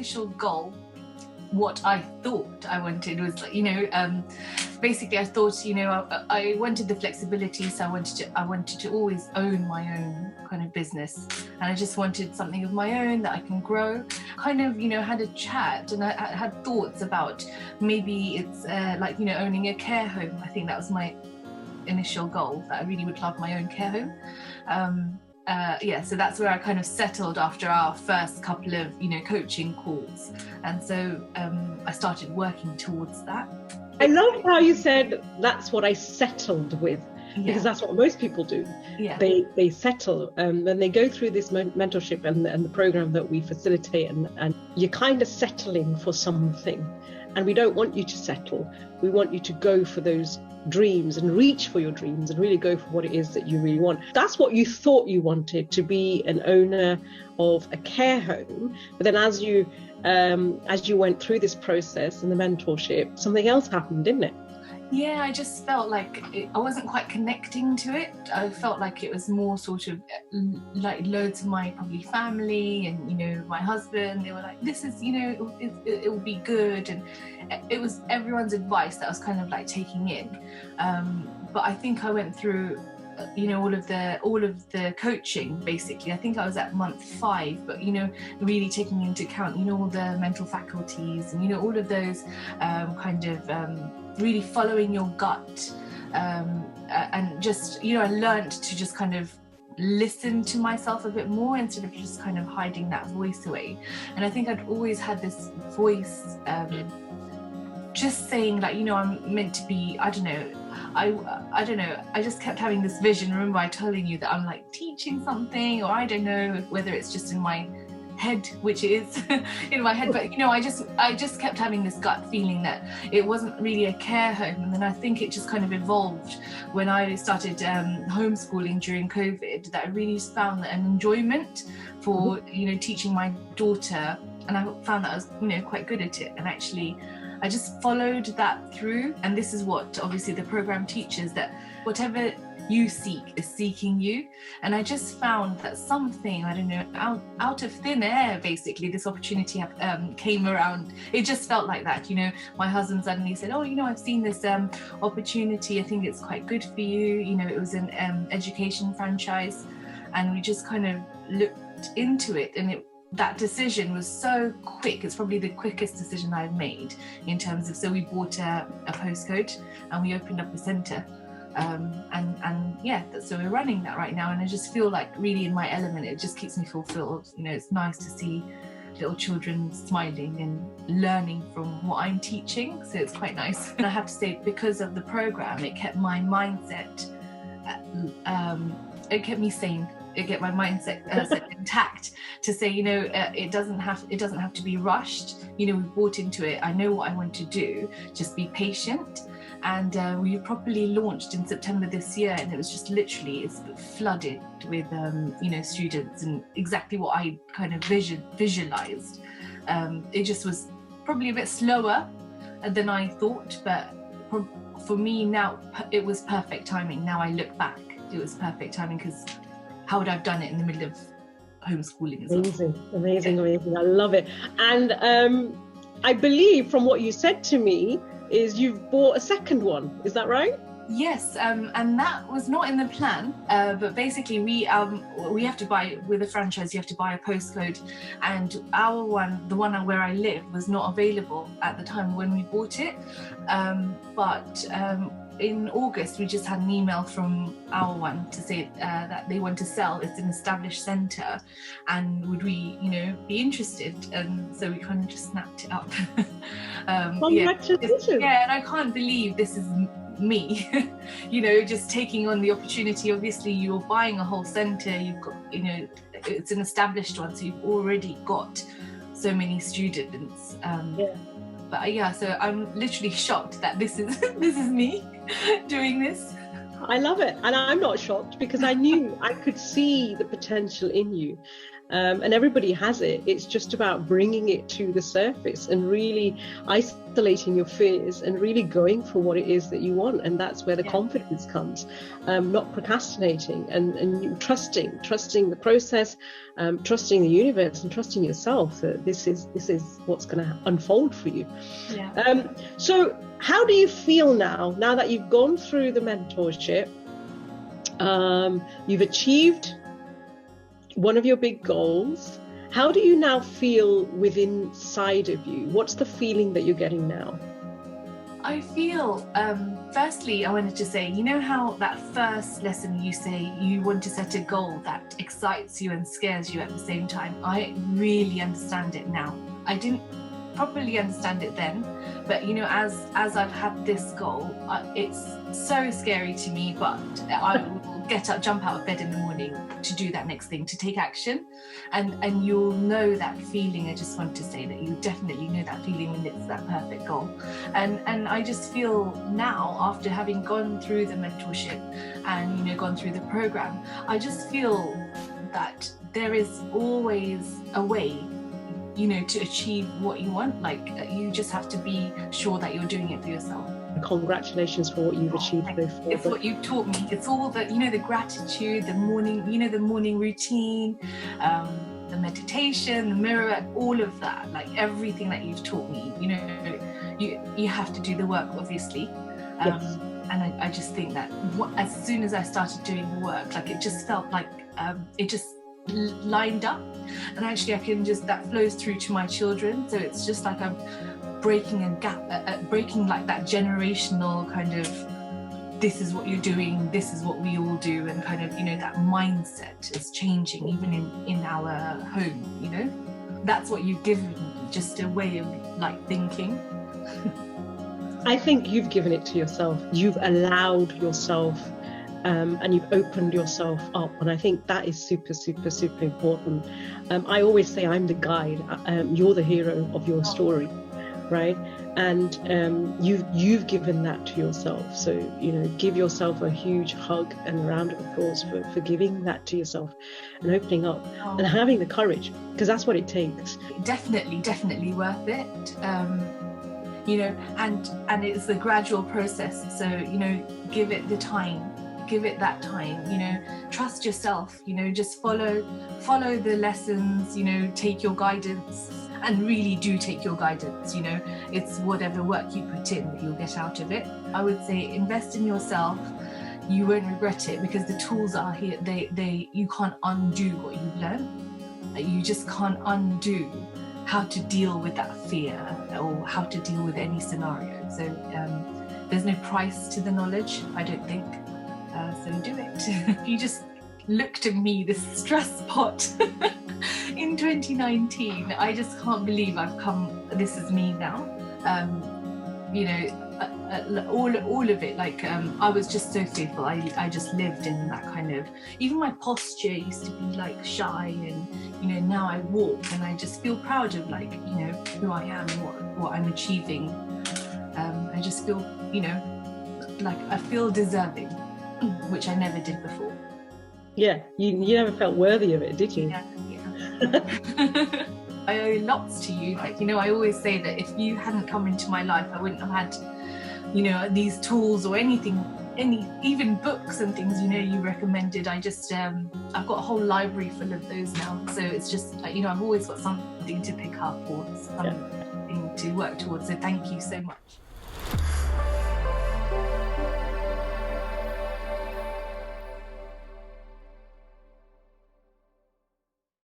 initial goal, what I thought I wanted was, basically I thought, I wanted the flexibility, so I wanted to always own my own kind of business, and I just wanted something of my own that I can grow. Kind of, had a chat, and I had thoughts about maybe it's owning a care home. I think that was my initial goal, that I really would love my own care home. So that's where I kind of settled after our first couple of coaching calls, and so I started working towards that. I love how you said that's what I settled with, because that's what most people do. They settle when they go through this mentorship and the program that we facilitate, and you're kind of settling for something, and we don't want you to settle. We want you to go for those dreams and reach for your dreams and really go for what it is that you really want. That's what you thought you wanted, to be an owner of a care home. But then as you went through this process and the mentorship, something else happened, didn't it? Yeah, I just felt like I wasn't quite connecting to it. I felt like it was more sort of like loads of my probably family and my husband. They were like, this is it will be good, and it was everyone's advice that I was kind of like taking in. But I think I went through all of the coaching. Basically, I think I was at month 5, but really taking into account all the mental faculties and all of those really following your gut, and just I learned to just kind of listen to myself a bit more instead of just kind of hiding that voice away. And I think I'd always had this voice just saying like, I'm meant to be, I don't know, I just kept having this vision. Remember I telling you that I'm like teaching something, or I don't know whether it's just in my head, which it is in my head, but I just kept having this gut feeling that it wasn't really a care home. And then I think it just kind of evolved when I started homeschooling during COVID, that I really found an enjoyment for teaching my daughter, and I found that I was quite good at it. And actually I just followed that through, and this is what obviously the program teaches, that whatever you seek is seeking you. And I just found that something, I don't know, out of thin air, basically, this opportunity came around. It just felt like that. My husband suddenly said, oh, I've seen this opportunity, I think it's quite good for you. It was an education franchise, and we just kind of looked into it, and that decision was so quick. It's probably the quickest decision I've made in terms of, so we bought a postcode and we opened up a centre. So we're running that right now, and I just feel like really in my element. It just keeps me fulfilled. It's nice to see little children smiling and learning from what I'm teaching, so it's quite nice. And I have to say, because of the program, it kept my mindset, it kept me sane. It kept my mindset intact to say, it doesn't have to be rushed. We bought into it. I know what I want to do. Just be patient. And we properly launched in September this year, and it was just literally, it's flooded with students, and exactly what I kind of visualized. It just was probably a bit slower than I thought, but for me now it was perfect timing. Now I look back, it was perfect timing, because how would I have done it in the middle of homeschooling as well? Amazing. I love it. And I believe from what you said to me is you've bought a second one. Is that right? Yes, and that was not in the plan, but basically we have to buy, with a franchise you have to buy a postcode, and our one, the one where I live, was not available at the time when we bought it, but in August we just had an email from our one to say that they want to sell. It's an established centre, and would we be interested, and so we kind of just snapped it up. Congratulations. And I can't believe this is me just taking on the opportunity. Obviously you're buying a whole centre, you've got it's an established one, so you've already got so many students, so I'm literally shocked that this is me doing this. I love it, and I'm not shocked, because I knew I could see the potential in you, And everybody has it. It's just about bringing it to the surface and really isolating your fears and really going for what it is that you want. And that's where the confidence comes, not procrastinating and you trusting the process, trusting the universe and trusting yourself that this is what's going to unfold for you. So how do you feel now that you've gone through the mentorship, you've achieved one of your big goals? How do you now feel within inside of you? What's the feeling that you're getting now? I feel, firstly, I wanted to say, you know how that first lesson you say you want to set a goal that excites you and scares you at the same time? I really understand it now. I didn't properly understand it then, but you know, as I've had this goal, it's so scary to me, but I will get up, jump out of bed in the morning to do that next thing, to take action, and you'll know that feeling. I just want to say that you definitely know that feeling when it's that perfect goal. And I just feel now, after having gone through the mentorship and, you know, gone through the program, I just feel that there is always a way, you know, to achieve what you want. Like, you just have to be sure that you're doing it for yourself. Congratulations for what you've achieved so far. It's what you've taught me. It's all that, you know, the gratitude, the morning, you know, the morning routine, the meditation, the mirror, all of that, like everything that you've taught me, you know, you have to do the work, obviously. Yes. And I just think that as soon as I started doing the work, like it just felt like it just lined up, and actually I can just, that flows through to my children. So it's just like I'm breaking a gap, breaking like that generational kind of, this is what you're doing, this is what we all do, and kind of, you know, that mindset is changing even in our home, you know. That's what you've given me, just a way of like thinking. I think you've given it to yourself. You've allowed yourself and you've opened yourself up, and I think that is super, super, super important. I always say I'm the guide, you're the hero of your story, right? And you've given that to yourself. So, you know, give yourself a huge hug and a round of applause for giving that to yourself and opening up and having the courage, because that's what it takes. Definitely worth it. You know, and it's a gradual process. So, you know, give it the time. Give it that time, you know, trust yourself, you know, just follow the lessons, you know, take your guidance, and really do take your guidance, you know. It's whatever work you put in that you'll get out of it. I would say invest in yourself. You won't regret it, because the tools are here. You can't undo what you've learned. You just can't undo how to deal with that fear or how to deal with any scenario. So there's no price to the knowledge, I don't think. So do it. You just looked at me, this stress pot in 2019. I just can't believe I've come, this is me now. You know, all of it, like I was just so fearful. I just lived in that kind of, even my posture used to be like shy, and you know, now I walk and I just feel proud of, like, you know, who I am and what I'm achieving. I just feel, you know, like I feel deserving, which I never did before. Yeah, you never felt worthy of it, did you? Yeah. I owe lots to you. Like, you know, I always say that if you hadn't come into my life, I wouldn't have had, you know, these tools or anything, even books and things, you know, you recommended. I just, I've got a whole library full of those now. So it's just, you know, I've always got something to pick up or something to work towards. So thank you so much.